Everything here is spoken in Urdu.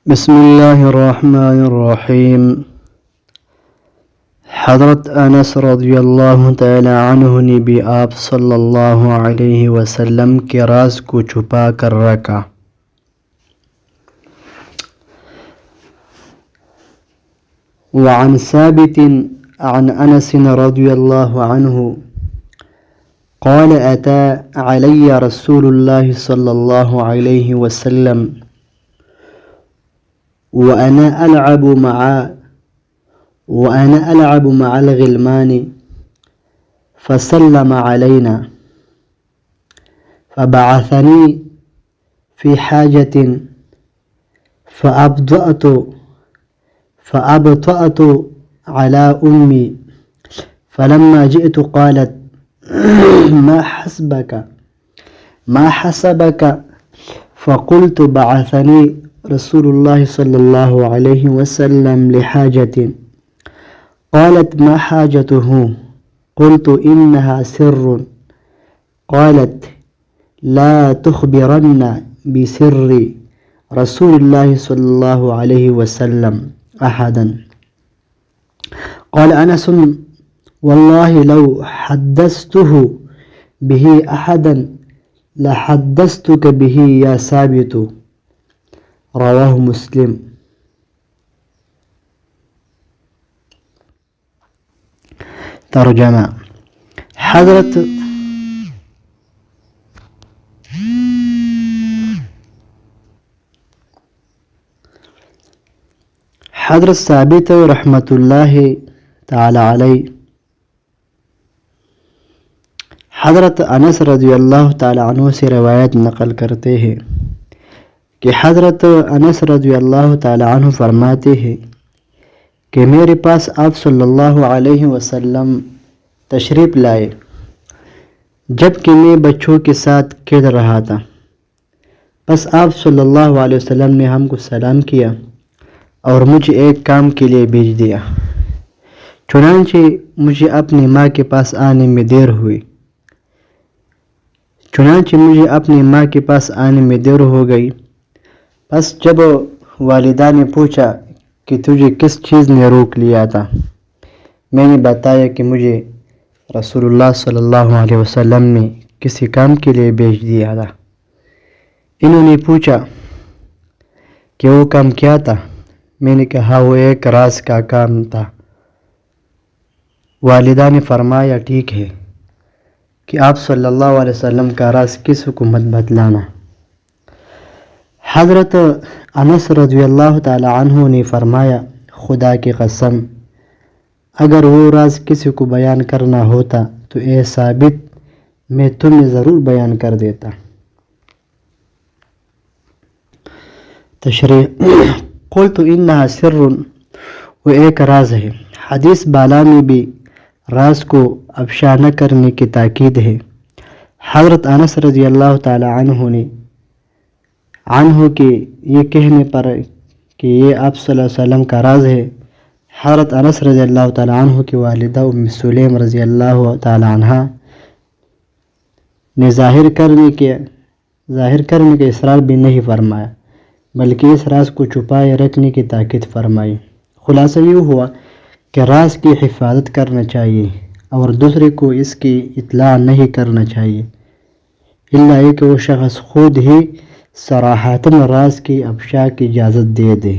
بسم اللہ الرحمن الرحیم۔ حضرت انس رضی اللہ تعالی عنہ نے بھی آپ صلی اللہ علیہ وسلم کے راز کو چھپا کر رکھا۔ وعن ثابت عن انس رضی اللہ عنہ قال اتى علی رسول اللہ صلی اللہ علیہ وسلم وأنا ألعب مع الغلمان فسلم علينا فبعثني في حاجة فأبطأت على أمي فلما جئت قالت ما حسبك فقلت بعثني رسول الله صلى الله عليه وسلم لحاجة قالت ما حاجته قلت إنها سر قالت لا تخبرن بسر رسول الله صلى الله عليه وسلم أحدا قال أنس والله لو حدثته به أحدا لحدثتك به يا ثابت رواہ مسلم۔ ترجمہ: حضرت ثابت رحمۃ اللہ تعالی علیہ حضرت انس رضی اللہ تعالی عنہ سے روایت نقل کرتے ہیں کہ حضرت انس رضی اللہ تعالی عنہ فرماتے ہیں کہ میرے پاس آپ صلی اللہ علیہ وسلم تشریف لائے جب کہ میں بچوں کے ساتھ کھیل رہا تھا۔ بس آپ صلی اللہ علیہ وسلم نے ہم کو سلام کیا اور مجھے ایک کام کے لیے بھیج دیا، چنانچہ مجھے اپنی ماں کے پاس آنے میں دیر ہو گئی۔ بس جب والدہ نے پوچھا کہ تجھے کس چیز نے روک لیا تھا، میں نے بتایا کہ مجھے رسول اللہ صلی اللہ علیہ وسلم نے کسی کام کے لیے بھیج دیا تھا۔ انہوں نے پوچھا کہ وہ کام کیا تھا؟ میں نے کہا وہ ایک راز کا کام تھا۔ والدہ نے فرمایا ٹھیک ہے کہ آپ صلی اللہ علیہ وسلم کا راز کس کو مت بتلانا۔ حضرت انس رضی اللہ تعالی عنہ نے فرمایا خدا کی قسم اگر وہ راز کسی کو بیان کرنا ہوتا تو اے ثابت میں تمہیں ضرور بیان کر دیتا۔ تشریح: قلت انہا سر، وہ ایک راز ہے۔ حدیث بالا میں بھی راز کو افشا نہ کرنے کی تاکید ہے۔ حضرت انس رضی اللہ تعالی عنہ کے یہ کہنے پر کہ یہ آپ صلی اللہ علیہ وسلم کا راز ہے، حضرت انس رضی اللہ تعالی عنہ کی والدہ ام سلیم رضی اللہ تعالی عنہ نے ظاہر کرنے کے اصرار بھی نہیں فرمایا، بلکہ اس راز کو چھپائے رکھنے کی تاکید فرمائی۔ خلاصہ یہ ہوا کہ راز کی حفاظت کرنا چاہیے اور دوسرے کو اس کی اطلاع نہیں کرنا چاہیے، الا یہ کہ وہ شخص خود ہی صراحتاً راز کی افشا کی اجازت دے دے۔